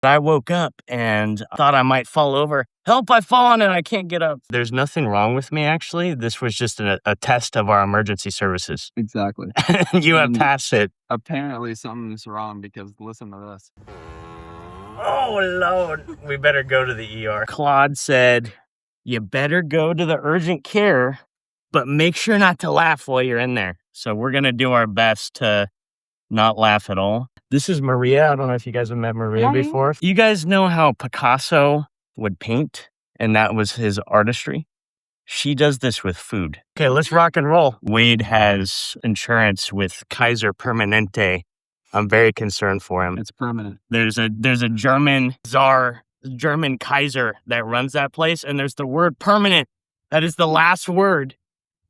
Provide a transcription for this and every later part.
I woke up and thought I might fall over. Help, I've fallen and I can't get up. There's nothing wrong with me, actually. This was just a test of our emergency services. Exactly. You have And passed it. apparently something's wrong because listen to this. Oh, Lord. We better go to the ER. Claude said, you better go to the urgent care, but make sure not to laugh while you're in there. So we're going to do our best to not laugh at all. This is Maria. I don't know if you guys have met Maria before. You guys know how Picasso would paint, and that was his artistry? She does this with food. Okay, let's rock and roll. Wade has insurance with Kaiser Permanente. I'm very concerned for him. It's permanent. There's a German czar, German Kaiser that runs that place, and there's the word permanent. That is the last word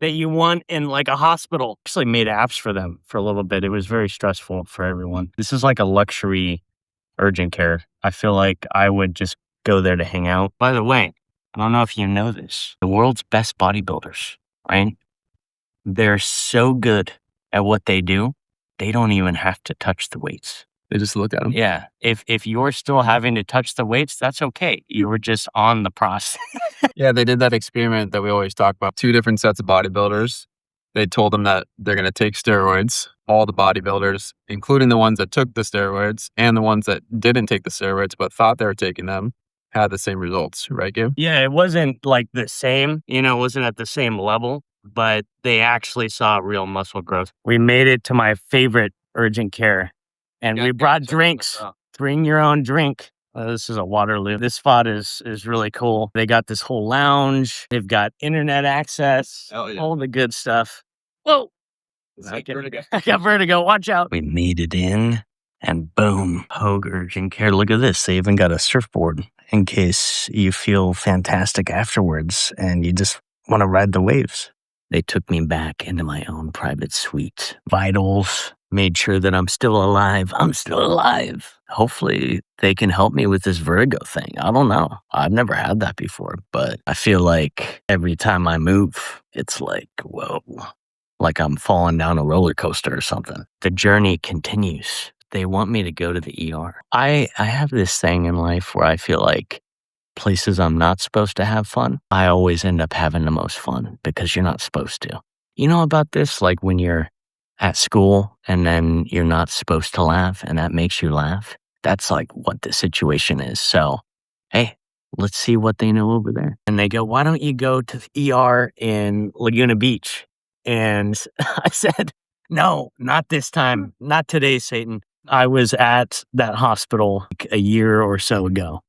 that you want in like a hospital. Actually made apps for them for a little bit. It was very stressful for everyone. This is like a luxury urgent care. I feel like I would just go there to hang out. By the way, I don't know if you know this. The world's best bodybuilders, right? They're so good at what they do, they don't even have to touch the weights. They just look at them. Yeah. If you're still having to touch the weights, that's okay. You were just on the process. Yeah, they did that experiment that we always talk about. 2 different sets of bodybuilders. They told them that they're going to take steroids. All the bodybuilders, including the ones that took the steroids and the ones that didn't take the steroids but thought they were taking them, had the same results, right, Gabe? Yeah, it wasn't like the same, it wasn't at the same level, but they actually saw real muscle growth. We made it to my favorite urgent care, and we brought drinks. Bring your own drink. This is a Waterloo. This spot is really cool. They got this whole lounge. They've got internet access, all the good stuff. Whoa. I got vertigo. Watch out. We made it in, and boom, Hogue urgent care. Look at this. They even got a surfboard in case you feel fantastic afterwards and you just want to ride the waves. They took me back into my own private suite. Vitals, made sure that I'm still alive. I'm still alive. Hopefully they can help me with this vertigo thing. I don't know. I've never had that before, but I feel like every time I move, it's like, whoa, like I'm falling down a roller coaster or something. The journey continues. They want me to go to the ER. I have this thing in life where I feel like places I'm not supposed to have fun, I always end up having the most fun because you're not supposed to. You know about this? Like when you're at school and then you're not supposed to laugh and that makes you laugh. That's like what the situation is. So, hey, let's see what they know over there. And they go, why don't you go to the ER in Laguna Beach? And I said, no, not this time. Not today, Satan. I was at that hospital like a year or so ago,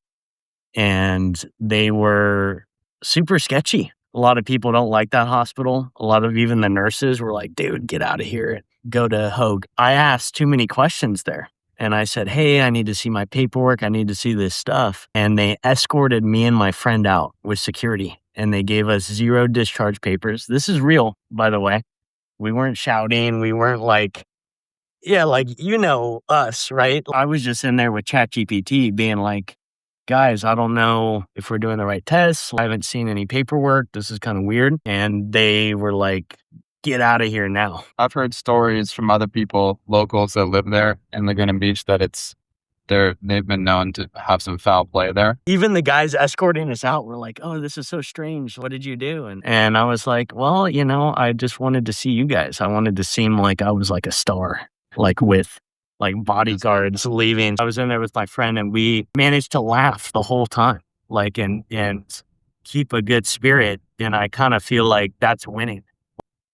and they were super sketchy. A lot of people don't like that hospital. A lot of even the nurses were like, dude, get out of here. Go to Hogue. I asked too many questions there. And I said, hey, I need to see my paperwork. I need to see this stuff. And they escorted me and my friend out with security. And they gave us 0 discharge papers. This is real, by the way. We weren't shouting. We weren't like, yeah, like, us, right? I was just in there with ChatGPT being like, guys, I don't know if we're doing the right tests. I haven't seen any paperwork. This is kind of weird. And they were like, get out of here now. I've heard stories from other people, locals that live there in Laguna Beach, that they've been known to have some foul play there. Even the guys escorting us out were like, oh, this is so strange. What did you do? And I was like, well, I just wanted to see you guys. I wanted to seem like I was like a star, like with like bodyguards leaving. I was in there with my friend and we managed to laugh the whole time, like, and keep a good spirit. And I kind of feel like that's winning.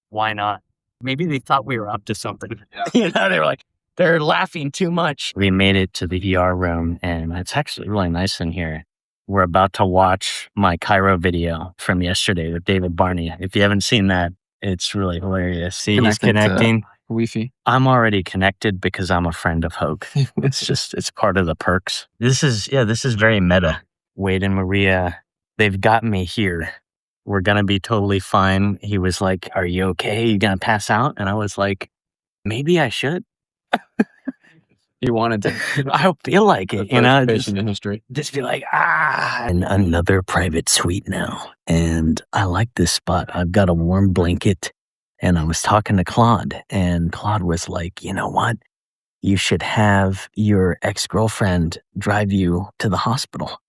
Why not? Maybe they thought we were up to something. Yeah. They were like, they're laughing too much. We made it to the ER room and it's actually really nice in here. We're about to watch my Cairo video from yesterday with David Barney. If you haven't seen that, it's really hilarious. See, he's connecting. Wi-Fi. I'm already connected because I'm a friend of Hogue. It's part of the perks. This is very meta. Wade and Maria, they've got me here. We're going to be totally fine. He was like, are you okay? You going to pass out? And I was like, maybe I should. You wanted to. I feel like it, patient in history. Just be like, and another private suite now. And I like this spot. I've got a warm blanket. And I was talking to Claude, and Claude was like, you know what? you should have your ex-girlfriend drive you to the hospital.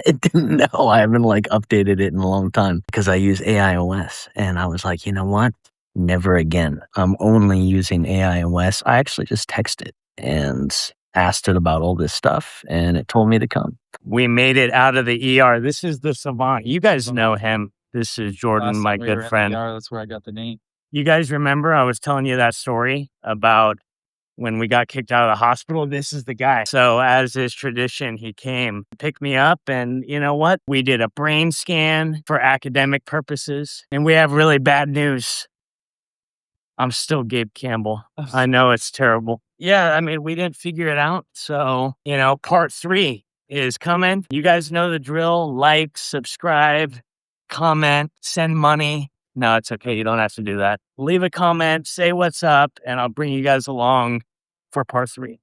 It didn't know. I haven't like updated it in a long time because I use AIOS. And I was like, you know what? Never again. I'm only using AIOS. I actually just texted and asked it about all this stuff, and it told me to come. We made it out of the ER. This is the savant. You guys know him. This is Jordan, my good friend. That's where I got the name. You guys remember I was telling you that story about when we got kicked out of the hospital? This is the guy. So as is tradition, he came, picked me up, and you know what? We did a brain scan for academic purposes, and we have really bad news. I'm still Gabe Campbell. I know it's terrible. Yeah, I mean, we didn't figure it out. So, part 3 is coming. You guys know the drill. Like, subscribe, comment, send money. No, it's okay. You don't have to do that. Leave a comment, say what's up, and I'll bring you guys along for part 3.